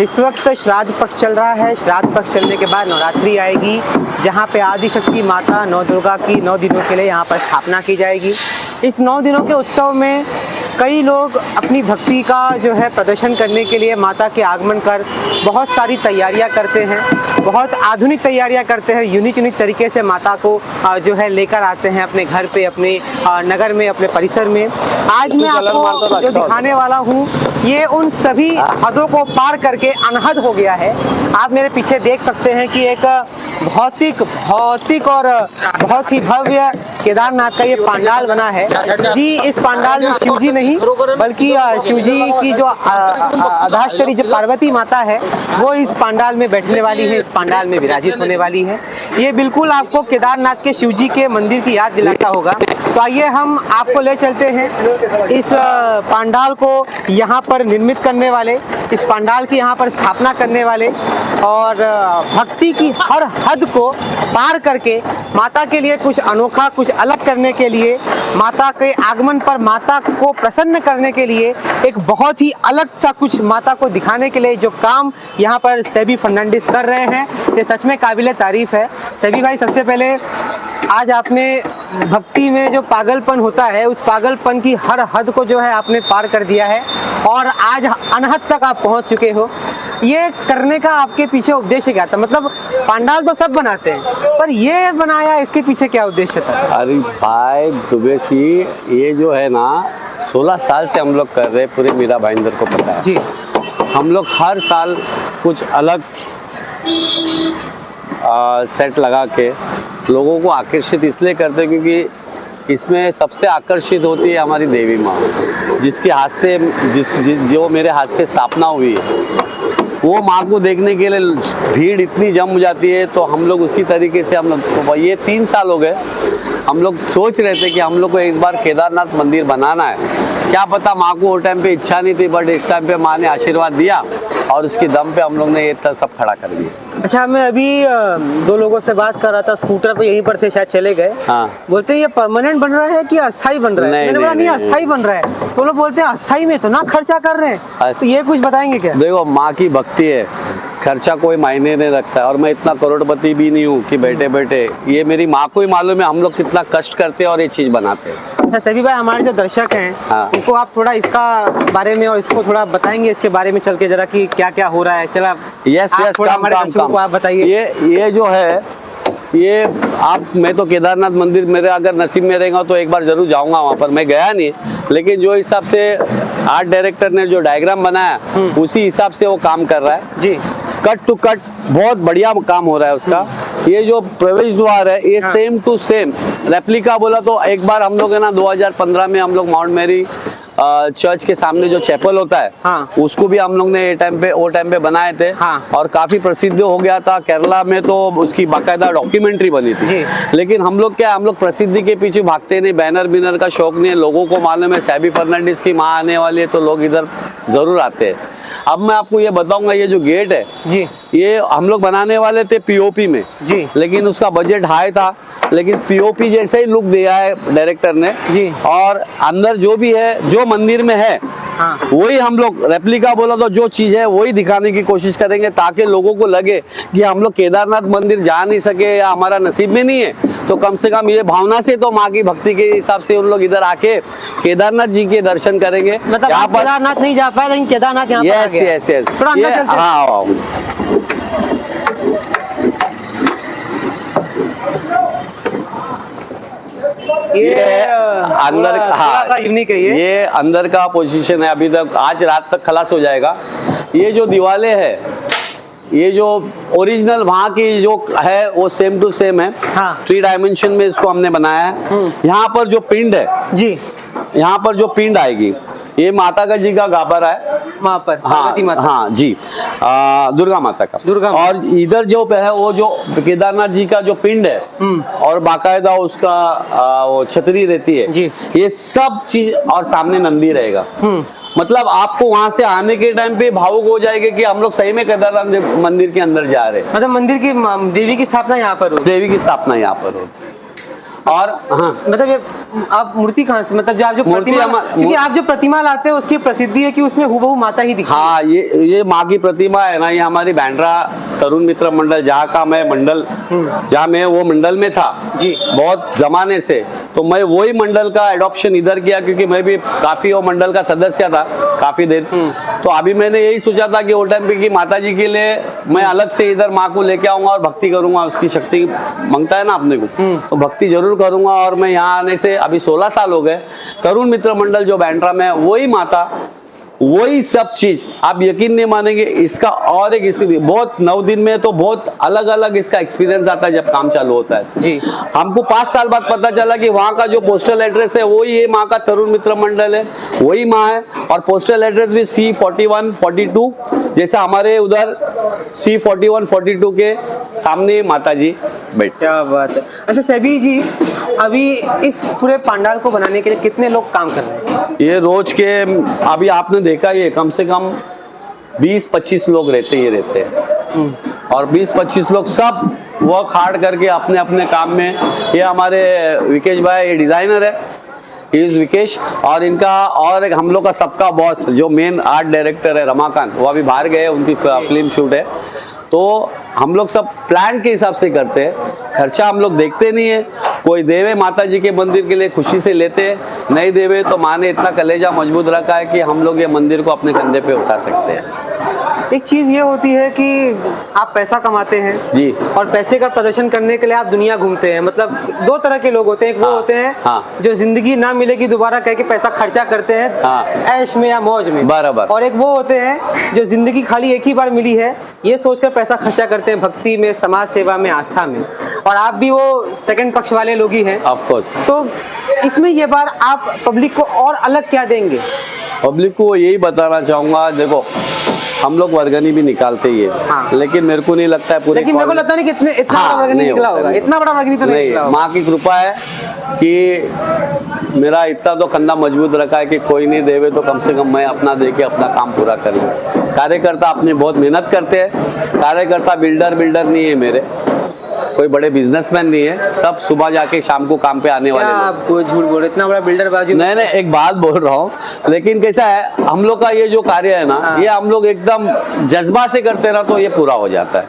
इस वक्त श्राद्ध पक्ष चल रहा है। श्राद्ध पक्ष चलने के बाद नवरात्रि आएगी, जहाँ पे आदिशक्ति माता नौ दुर्गा की 9 दिनों के लिए यहाँ पर स्थापना की जाएगी। इस 9 दिनों के उत्सव में कई लोग अपनी भक्ति का जो है प्रदर्शन करने के लिए माता के आगमन कर बहुत सारी तैयारियां करते हैं, बहुत आधुनिक तैयारियां करते हैं, यूनिक तरीके से माता को जो है लेकर आते हैं अपने घर पे, अपने नगर में, अपने परिसर में। आज मैं आपको जो दिखाने वाला हूँ ये उन सभी हदों को पार करके अनहद हो गया है। आप मेरे पीछे देख सकते हैं कि एक भौतिक और बहुत ही भव्य केदारनाथ का ये पंडाल बना है जी। इस पंडाल में शिव जी नहीं बल्कि शिव जी की जो अधाष्टरी जो पार्वती माता है वो इस पंडाल में बैठने वाली है, इस पंडाल में विराजित होने वाली है। ये बिल्कुल आपको केदारनाथ के शिव जी के मंदिर की याद दिलाता होगा। तो आइए हम आपको ले चलते हैं इस पंडाल को यहाँ पर निर्मित करने वाले, इस पंडाल की यहाँ पर स्थापना करने वाले और भक्ति की हर हद को पार करके माता के लिए कुछ अनोखा, कुछ अलग करने के लिए, माता के आगमन पर माता को प्रसन्न करने के लिए एक बहुत ही अलग सा कुछ माता को दिखाने के लिए जो काम यहाँ पर सेबी फर्नांडिस कर रहे हैं, ये सच में काबिले तारीफ है। सेबी भाई, सबसे पहले आज आपने भक्ति में जो पागलपन होता है उस पागलपन की हर हद को जो है आपने पार कर दिया है और आज अनहद तक आप पहुंच चुके हो। ये करने का आपके पीछे उद्देश्य क्या था? मतलब पंडाल तो सब बनाते हैं पर ये बनाया, इसके पीछे क्या उद्देश्य था? अरे भाई दुबे जी, ये जो है ना 16 साल से हम लोग कर रहे हैं, पूरे मीरा भाईंदर को पता है जी। हम लोग हर साल कुछ अलग सेट लगा के लोगों को आकर्षित इसलिए करते हैं क्योंकि इसमें सबसे आकर्षित होती है हमारी देवी माँ, जिसके हाथ से जो मेरे हाथ से स्थापना हुई है। वो माँ को देखने के लिए भीड़ इतनी जम जाती है, तो हम लोग उसी तरीके से हम लोग ये 3 साल हो गए हम लोग सोच रहे थे कि हम लोग को एक बार केदारनाथ मंदिर बनाना है। क्या पता माँ को वो टाइम पे इच्छा नहीं थी, बट इस टाइम पे माँ ने आशीर्वाद दिया और उसके दम पे हम लोग ने ये सब खड़ा कर दिया। अच्छा, मैं अभी 2 लोगों से बात कर रहा था, स्कूटर पे यहीं पर थे, शायद चले गए। हाँ। बोलते हैं ये परमानेंट बन रहा है कि अस्थाई बन रहा है? मैंने बोला नहीं, अस्थाई बन रहा है। तो लोग बोलते हैं अस्थाई में तो ना खर्चा कर रहे हैं, तो ये कुछ बताएंगे क्या? देखो, माँ की भक्ति है, खर्चा कोई मायने नहीं रखता है और मैं इतना करोड़पति भी नहीं हूँ कि बैठे बैठे, ये मेरी माँ को ही मालूम है हम लोग कितना कष्ट करते हैं और ये चीज बनाते हैं। अच्छा सेबी भाई, हमारे जो दर्शक हैं उनको आप थोड़ा इसका बारे में और इसको थोड़ा बताएंगे, इसके बारे में चल के जरा कि क्या क्या हो रहा है। चला यस हमारे दर्शकों को आप बताइए। ये जो है ये मैं तो केदारनाथ मंदिर मेरे अगर नसीब में रहेगा तो एक बार जरूर जाऊंगा वहाँ पर। मैं गया नहीं, लेकिन जो हिसाब से आर्ट डायरेक्टर ने जो डायग्राम बनाया उसी हिसाब से वो काम कर रहा है जी। कट टू कट बहुत बढ़िया काम हो रहा है उसका। ये जो प्रवेश द्वार है ये सेम टू सेम रेप्लिका बोला तो एक बार हम लोग है ना 2015 में हम लोग माउंट मैरी चर्च के सामने जो चैपल होता है उसको भी हम लोग ने वो टाइम पे बनाए थे और काफी प्रसिद्ध हो गया था। केरला में तो उसकी बाकायदा डॉक्यूमेंट्री बनी थी। लेकिन हम लोग प्रसिद्धि के पीछे भागते नहीं, बैनर का शौक नहीं है। लोगों को मालूम है सेबी फर्नांडिस की माँ आने वाली है तो लोग इधर जरूर आते हैं। अब मैं आपको ये बताऊंगा, ये जो गेट है जी, ये हम लोग बनाने वाले थे पीओपी में जी, लेकिन उसका बजट हाई था, लेकिन पीओपी जैसा ही लुक दिया है डायरेक्टर ने जी। और अंदर जो भी है, जो मंदिर में है वही हम लोग रेप्लिका बोला तो जो चीज है वही दिखाने की कोशिश करेंगे, ताकि लोगों को लगे कि हम लोग केदारनाथ मंदिर जा नहीं सके या हमारा नसीब में नहीं है, तो कम से कम ये भावना से तो माँ की भक्ति के हिसाब से उन लोग इधर आके केदारनाथ जी के दर्शन करेंगे। मतलब यहाँ पर केदारनाथ नहीं जा पाए, लेकिन केदारनाथ यहाँ पर आ गया। यस। हाँ, ये अंदर यूनिक है। ये अंदर का पोजीशन है, अभी तक आज रात तक खलास हो जाएगा। ये जो दीवारें है, ये जो ओरिजिनल वहाँ की जो है वो सेम टू सेम है। 3 डायमेंशन में इसको हमने बनाया है। यहाँ पर जो पिंड है जी, यहाँ पर जो पिंड आएगी ये माता का जी का गाबर है वहाँ पर। हाँ जी, दुर्गा माता का। और इधर जो है वो जो केदारनाथ जी का जो पिंड है और बाकायदा उसका वो छतरी रहती है जी, ये सब चीज और सामने नंदी रहेगा। मतलब आपको वहां से आने के टाइम पे भावुक हो जाएगा कि हम लोग सही में केदारनाथ मंदिर के अंदर जा रहे हैं। मतलब मंदिर की देवी की स्थापना यहाँ पर हो, देवी की स्थापना यहाँ पर हो। और हाँ, मतलब ये आप मूर्ति कहाँ से, मतलब जो आप जो मूर्ति प्रतिमा, क्योंकि आप जो प्रतिमा लाते हैं उसकी प्रसिद्धि है कि उसमें हूबहू माता ही दिखती है। हाँ, ये माँ की प्रतिमा है ना, ये हमारी बैंड्रा तरुण मित्र मंडल जहाँ का मैं मंडल, जहाँ मैं वो मंडल में था जी। बहुत जमाने से, तो मैं वही मंडल का एडॉप्शन इधर किया, क्योंकि मैं भी काफी वो मंडल का सदस्य था काफी देर। तो अभी मैंने यही सोचा था कि ओल्ड टाइम की माता जी के लिए मैं अलग से इधर माँ को लेके आऊंगा और भक्ति करूंगा, उसकी शक्ति मांगता है ना अपने को, तो भक्ति जरूर करूंगा। और मैं यहाँ आने से अभी 16 साल हो गए। तरुण मित्र मंडल जो बैंड्रा में है, वही माता, वही सब चीज, आप यकीन नहीं मानेंगे। इसका और एक बहुत 9 दिन में तो बहुत अलग अलग इसका एक्सपीरियंस आता है जब काम चालू होता है जी। हमको 5 साल बाद पता चला कि वहाँ का जो पोस्टल एड्रेस है वही ये माँ का तरुण मित्र मंडल है, वही माँ है। और पोस्टल एड्रेस भी C41 42, जैसा हमारे उधर C41 42 के सामने माता जी बैठ। क्या बात है। अच्छा सभी जी, अभी इस पूरे पंडाल को बनाने के लिए कितने लोग काम कर रहे हैं? ये रोज के, अभी आपने देखा ये कम से कम 20-25 लोग रहते हैं। और 20-25 लोग सब वर्क हार्ड करके अपने अपने काम में। ये हमारे विकेश भाई, ये डिजाइनर है, इस विकेश। और इनका और एक हम लोग का सबका बॉस जो मेन आर्ट डायरेक्टर है रमाकांत, वो अभी बाहर गए, उनकी फिल्म शूट है। तो हम लोग सब प्लान के हिसाब से करते हैं, खर्चा हम लोग देखते नहीं है। कोई देवे माता जी के मंदिर के लिए खुशी से लेते हैं, नहीं देवे तो माँ ने इतना कलेजा मजबूत रखा है कि हम लोग ये मंदिर को अपने कंधे पे उठा सकते हैं। एक चीज ये होती है कि आप पैसा कमाते हैं जी, और पैसे का प्रदर्शन करने के लिए आप दुनिया घूमते हैं। मतलब 2 तरह के लोग होते हैं, एक वो हाँ, होते हैं हाँ। जो जिंदगी ना मिलेगी दोबारा कह के पैसा खर्चा करते हैं हाँ। ऐश में या मौज में, बराबर। और एक वो होते हैं जो जिंदगी खाली एक ही बार मिली है ये सोचकर पैसा खर्चा करते हैं भक्ति में, समाज सेवा में, आस्था में। और आप भी वो सेकंड पक्ष वाले लोग ही हैं। Of course. तो इसमें ये बार आप पब्लिक को और अलग क्या देंगे? पब्लिक को यही बताना चाहूंगा, देखो हम लोग वर्गनी भी निकालते ही है, हाँ। लेकिन मेरे को नहीं लगता है पूरे, लेकिन मेरे को लगता नहीं कि इतना बड़ा वर्गनी निकला होगा, इतना बड़ा वर्गनी तो नहीं निकला होगा। माँ की कृपा है कि मेरा इतना तो कंधा मजबूत रखा है कि कोई नहीं देवे तो कम से कम मैं अपना दे के अपना काम पूरा कर लूँ। कार्यकर्ता अपनी बहुत मेहनत करते हैं। कार्यकर्ता बिल्डर नहीं है मेरे, कोई बड़े बिजनेसमैन नहीं है, सब सुबह जाके शाम को काम पे आने वाले क्या लोग। आपको झूठ बोल रहे, इतना बड़ा बिल्डर बाजी? नहीं, एक बात बोल रहा हूँ, लेकिन कैसा है हम लोग का ये जो कार्य है ना, ये हम लोग एकदम जज्बा से करते ना तो ये पूरा हो जाता है।